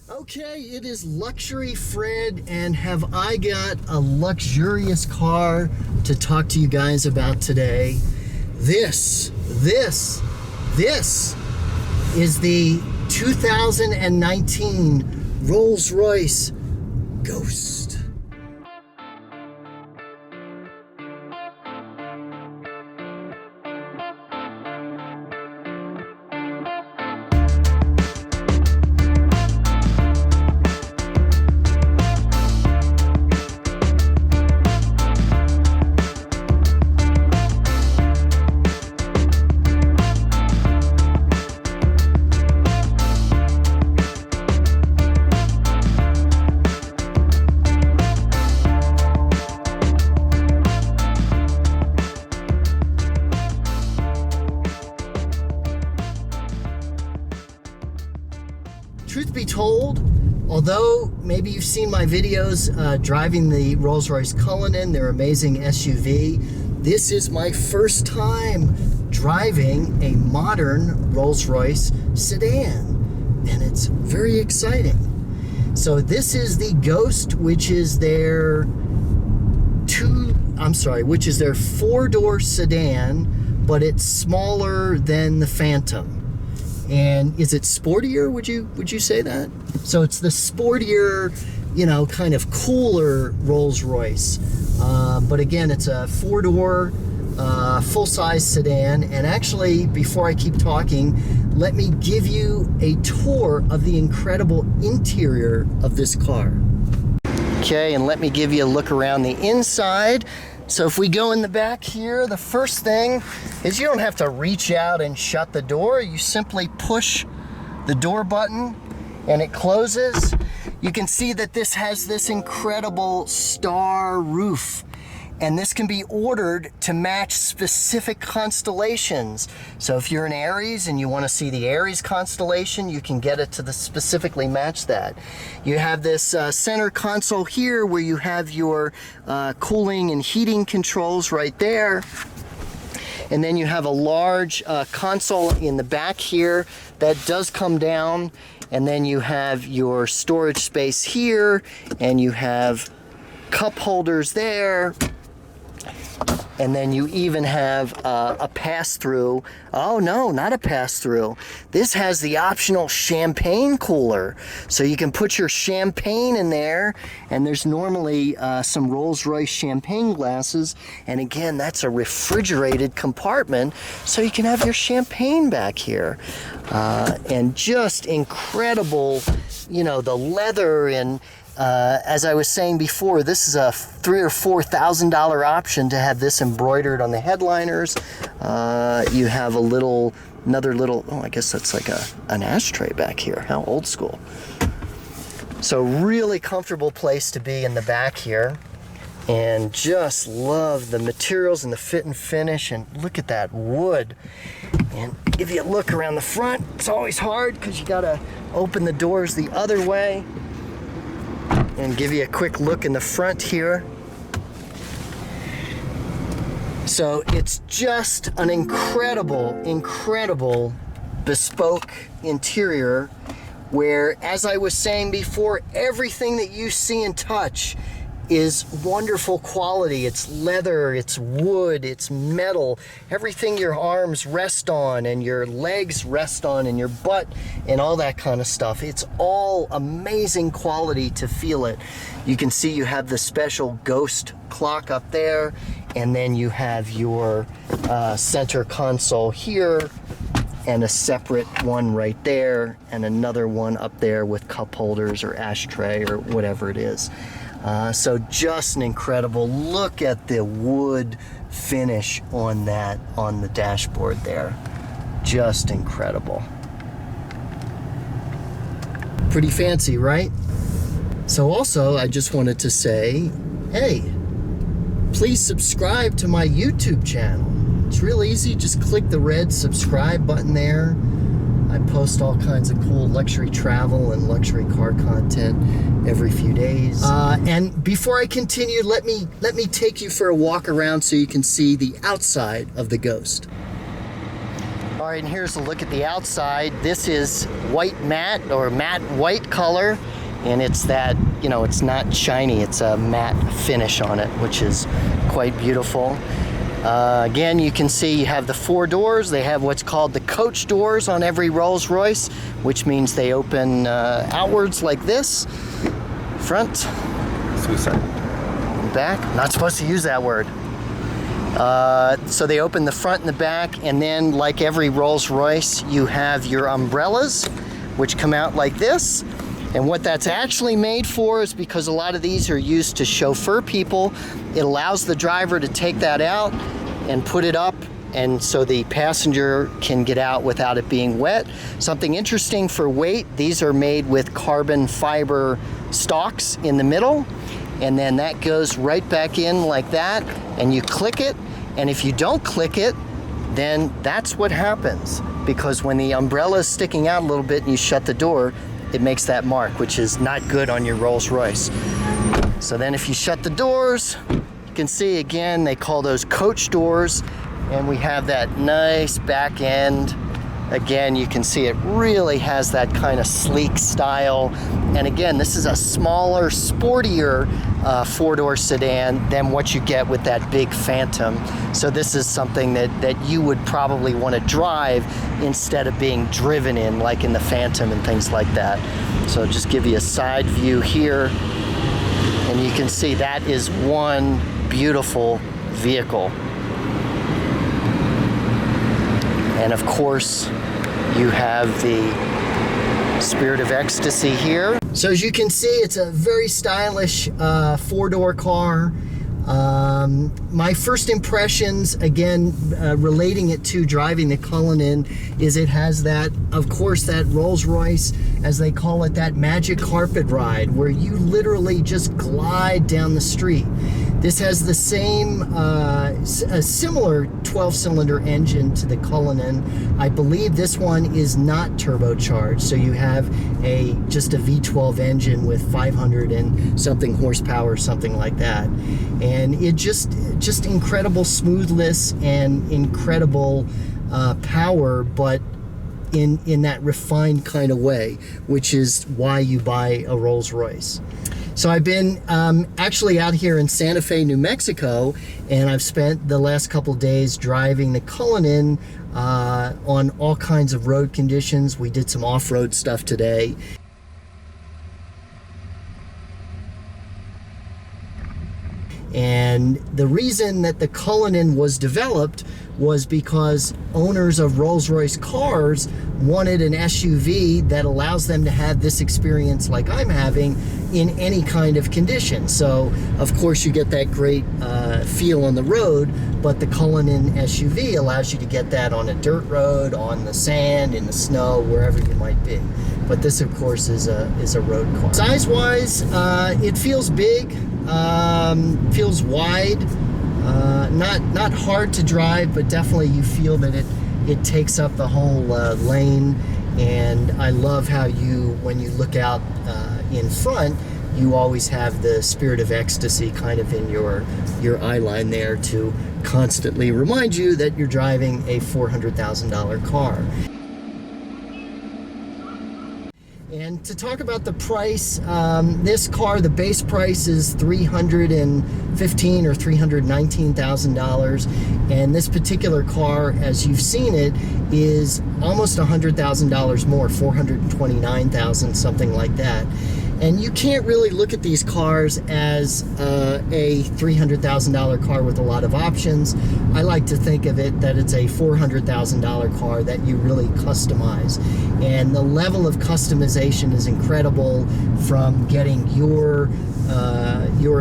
Okay, it is Luxury Fred, and have I got a luxurious car to talk to you guys about today. This is the 2019 Rolls-Royce Ghost. Truth be told, although maybe you've seen my videos driving the Rolls-Royce Cullinan, their amazing SUV, this is my first time driving a modern Rolls-Royce sedan, and it's very exciting. So this is the Ghost, which is their four-door sedan, but it's smaller than the Phantom. And is it sportier? Would you say that? So it's the sportier, kind of cooler Rolls-Royce. But again, it's a four-door, full-size sedan. And actually, before I keep talking, let me give you a tour of the incredible interior of this car. Okay, and let me give you a look around the inside. So if we go in the back here, the first thing is you don't have to reach out and shut the door. You simply push the door button and it closes. You can see that this has this incredible star roof, and this can be ordered to match specific constellations. So if you're an Aries and you want to see the Aries constellation, you can get it to specifically match that. You have this center console here where you have your cooling and heating controls right there. And then you have a large console in the back here that does come down. And then you have your storage space here, and you have cup holders there. And then you even have a pass-through. Oh no, not a pass-through. This has the optional champagne cooler. So you can put your champagne in there, and there's normally some Rolls-Royce champagne glasses. And again, that's a refrigerated compartment, so you can have your champagne back here. And just incredible, the leather and as I was saying before, this is a $3,000 or $4,000 option to have this embroidered on the headliners. You have another little, I guess that's like an ashtray back here. How old school. So really comfortable place to be in the back here. And just love the materials and the fit and finish, and look at that wood. And give you a look around the front. It's always hard because you gotta open the doors the other way. And give you a quick look in the front here. So it's just an incredible bespoke interior where, as I was saying before, everything that you see and touch is wonderful quality. It's leather, it's wood, it's metal. Everything your arms rest on and your legs rest on and your butt and all that kind of stuff. It's all amazing quality to feel it. You can see you have the special Ghost clock up there, and then you have your center console here, and a separate one right there, and another one up there with cup holders or ashtray or whatever it is. So just an incredible look at the wood finish on the dashboard there. Just incredible. Pretty fancy, right? So also, I just wanted to say, hey, please subscribe to my YouTube channel. It's real easy. Just click the red subscribe button there. I post all kinds of cool luxury travel and luxury car content every few days. And before I continue, let me take you for a walk around so you can see the outside of the Ghost. All All right, and here's a look at the outside. This is white matte or matte white color, and it's that, you know, it's not shiny, it's a matte finish on it, which is quite beautiful. Again, you can see you have the 4 doors. They have what's called the coach doors on every Rolls-Royce, which means they open outwards like this. Front. Suicide. Back. Not supposed to use that word. So they open the front and the back, and then like every Rolls-Royce, you have your umbrellas, which come out like this. And what that's actually made for is because a lot of these are used to chauffeur people. It allows the driver to take that out and put it up, and so the passenger can get out without it being wet. Something interesting for weight, these are made with carbon fiber stalks in the middle, and then that goes right back in like that, and you click it, and if you don't click it, then that's what happens, because when the umbrella is sticking out a little bit and you shut the door, it makes that mark, which is not good on your Rolls-Royce. So then if you shut the doors, you can see again, they call those coach doors, and we have that nice back end. Again, you can see it really has that kind of sleek style. And again, this is a smaller, sportier 4-door sedan than what you get with that big Phantom. So this is something that you would probably want to drive instead of being driven in, like in the Phantom and things like that. So I'll just give you a side view here, and you can see that is one beautiful vehicle. And of course, you have the Spirit of Ecstasy here. So as you can see, it's a very stylish 4-door car. My first impressions, again, relating it to driving the Cullinan, is it has that, of course, that Rolls-Royce, as they call it, that magic carpet ride, where you literally just glide down the street. This has the same, a similar 12-cylinder engine to the Cullinan. I believe this one is not turbocharged, so you have just a V12 engine with 500 and something horsepower, something like that. And it just incredible smoothness and incredible power, but in that refined kind of way, which is why you buy a Rolls-Royce. So I've been actually out here in Santa Fe, New Mexico, and I've spent the last couple days driving the Cullinan on all kinds of road conditions. We did some off-road stuff today. And the reason that the Cullinan was developed was because owners of Rolls-Royce cars wanted an SUV that allows them to have this experience like I'm having in any kind of condition. So of course you get that great feel on the road, but the Cullinan SUV allows you to get that on a dirt road, on the sand, in the snow, wherever you might be. But this of course is a road car. Size-wise, it feels big, feels wide. Not hard to drive, but definitely you feel that it takes up the whole lane. And I love how when you look out in front, you always have the Spirit of Ecstasy kind of in your eye line there to constantly remind you that you're driving a $400,000 car. And to talk about the price, this car, the base price is $315,000 or $319,000, and this particular car, as you've seen it, is almost $100,000 more, $429,000, something like that. And you can't really look at these cars as a $300,000 car with a lot of options. I like to think of it that it's a $400,000 car that you really customize. And the level of customization is incredible, from getting your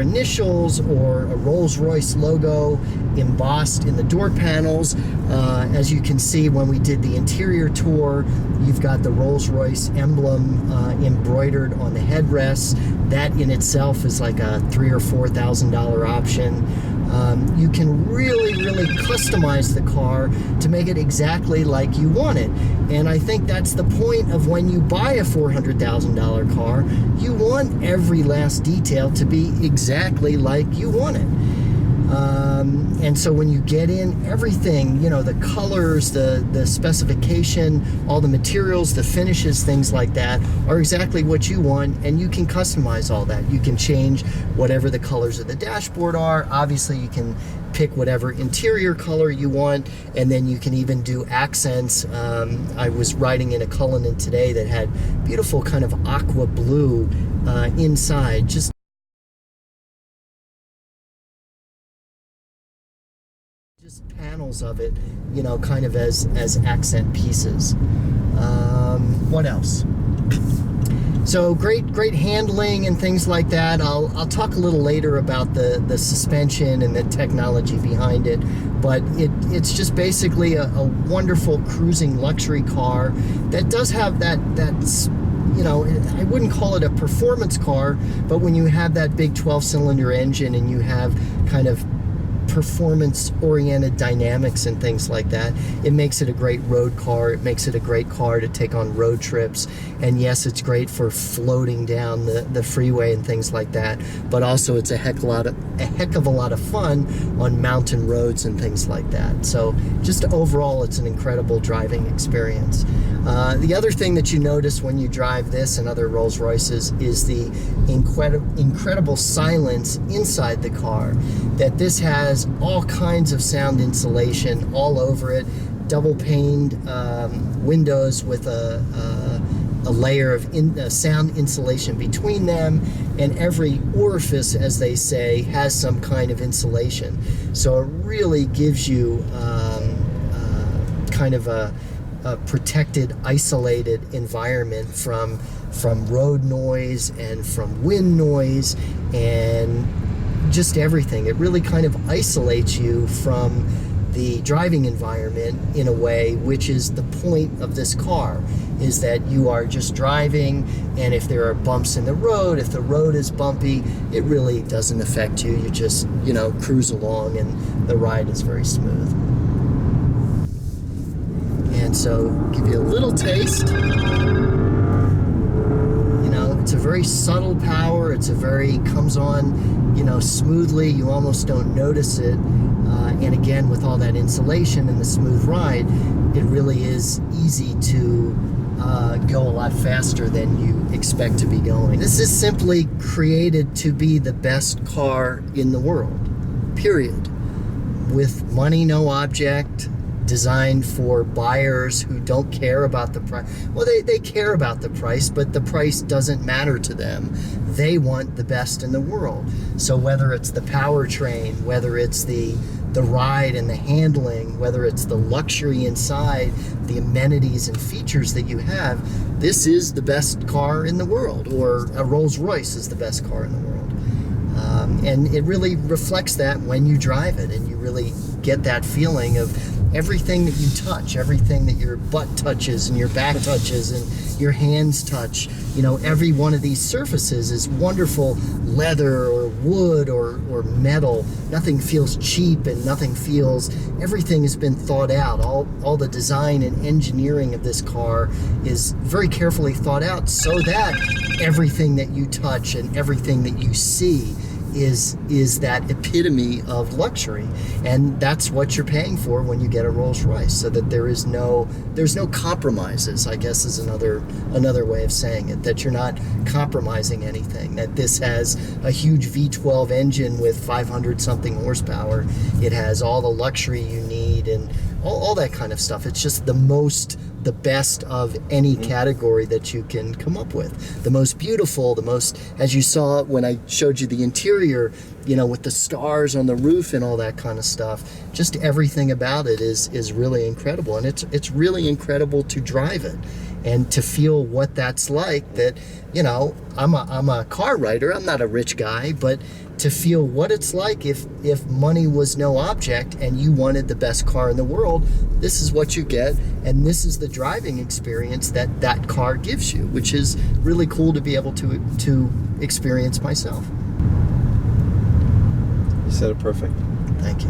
initials or a Rolls-Royce logo embossed in the door panels. As you can see when we did the interior tour, you've got the Rolls-Royce emblem embroidered on the headrests. That in itself is like a $3,000 or $4,000 option. You can really customize the car to make it exactly like you want it. And I think that's the point of when you buy a $400,000 car. You want every last detail to be exactly like you want it. And so when you get in, everything, you know, the colors, the specification, all the materials, the finishes, things like that are exactly what you want, and you can customize all that. You can change whatever the colors of the dashboard are. Obviously, you can pick whatever interior color you want, and then you can even do accents. I was riding in a Cullinan today that had beautiful kind of aqua blue inside, just panels of it, you know, kind of as accent pieces. What else? So great handling and things like that. I'll talk a little later about the suspension and the technology behind it, but it's just basically a wonderful cruising luxury car that does have that's, you know, I wouldn't call it a performance car, but when you have that big 12-cylinder engine and you have kind of performance-oriented dynamics and things like that, it makes it a great road car. It makes it a great car to take on road trips. And yes, it's great for floating down the freeway and things like that, but also it's a heck of a lot of fun on mountain roads and things like that. So just overall, it's an incredible driving experience. The other thing that you notice when you drive this and other Rolls-Royces is the incredible silence inside the car, that this has all kinds of sound insulation all over it, double paned windows with a layer of sound insulation between them, and every orifice, as they say, has some kind of insulation. So it really gives you kind of a protected, isolated environment from road noise and from wind noise and just everything. It really kind of isolates you from the driving environment in a way, which is the point of this car, is that you are just driving, and if there are bumps in the road, if the road is bumpy, it really doesn't affect you. You just, you know, cruise along and the ride is very smooth. And so, give you a little taste. You know, it's a very subtle power. It's comes on, you know, smoothly. You almost don't notice it. And again, with all that insulation and the smooth ride, it really is easy to go a lot faster than you expect to be going. This is simply created to be the best car in the world, period. With money no object, designed for buyers who don't care about the price. Well, they care about the price, but the price doesn't matter to them. They want the best in the world. So whether it's the powertrain, whether it's the ride and the handling, whether it's the luxury inside, the amenities and features that you have, this is the best car in the world, or a Rolls-Royce is the best car in the world. And it really reflects that when you drive it, and you really get that feeling of everything that you touch, everything that your butt touches and your back touches and your hands touch, you know, every one of these surfaces is wonderful leather or wood or metal. Nothing feels cheap, and everything has been thought out. All the design and engineering of this car is very carefully thought out, so that everything that you touch and everything that you see is that epitome of luxury, and that's what you're paying for when you get a Rolls-Royce. So that there's no compromises, I guess, is another way of saying it. That you're not compromising anything. That this has a huge V12 engine with 500 something horsepower. It has all the luxury you need and all that kind of stuff. It's just the best of any category that you can come up with. The most beautiful, the most, as you saw when I showed you the interior, you know, with the stars on the roof and all that kind of stuff. Just everything about it is really incredible, and it's really incredible to drive it and to feel what that's like. That, you know, I'm a car rider. I'm not a rich guy, but to feel what it's like if money was no object and you wanted the best car in the world, this is what you get, and this is the driving experience that car gives you, which is really cool to be able to experience myself. You said it perfect. Thank you.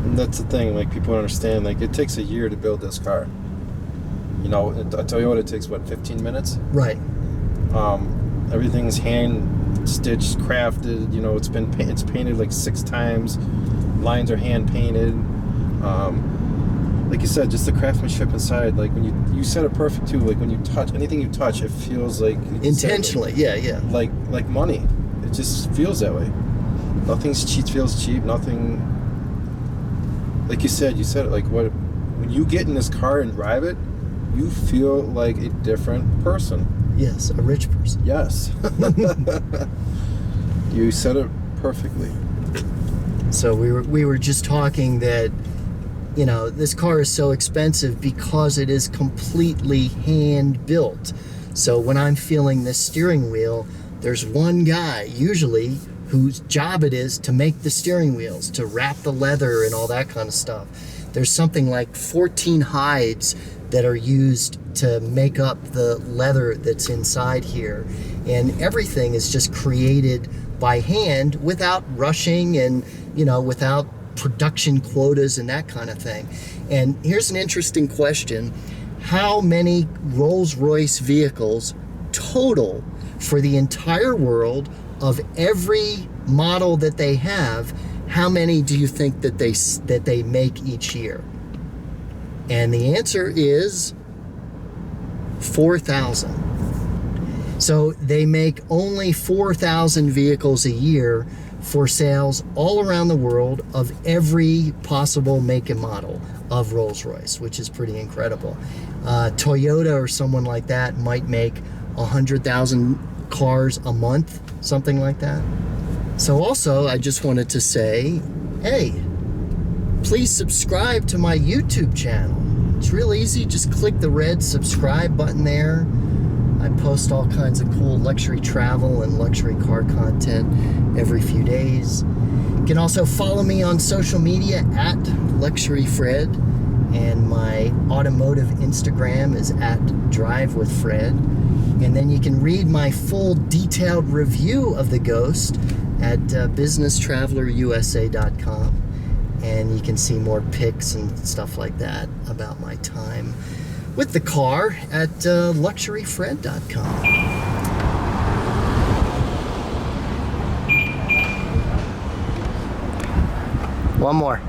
And that's the thing, like, people don't understand, like, it takes a year to build this car. You know, a Toyota takes, what, 15 minutes? Right. Everything's hand stitched, crafted. You know, it's painted like 6 times. Lines are hand painted. Like you said, just the craftsmanship inside. Like when you said it perfect too. Like when you touch anything you touch, it feels like intentionally. Yeah. Like money. It just feels that way. Nothing feels cheap. Nothing. Like you said it. Like when you get in this car and drive it, you feel like a different person. Yes, a rich person. Yes. You said it perfectly. So we were just talking that, you know, this car is so expensive because it is completely hand built. So when I'm feeling this steering wheel, there's one guy usually whose job it is to make the steering wheels, to wrap the leather and all that kind of stuff. There's something like 14 hides that are used to make up the leather that's inside here. And everything is just created by hand without rushing and, you know, without production quotas and that kind of thing. And here's an interesting question. How many Rolls-Royce vehicles total for the entire world of every model that they have, how many do you think that they make each year? And the answer is 4,000. So they make only 4,000 vehicles a year for sales all around the world of every possible make and model of Rolls-Royce, which is pretty incredible. Toyota or someone like that might make 100,000 cars a month, something like that. So also, I just wanted to say, hey, please subscribe to my YouTube channel. It's real easy. Just click the red subscribe button there. I post all kinds of cool luxury travel and luxury car content every few days. You can also follow me on social media at LuxuryFred, and my automotive Instagram is at DriveWithFred. And then you can read my full detailed review of the Ghost at businesstravelerusa.com. And you can see more pics and stuff like that about my time with the car at luxuryfred.com. One more.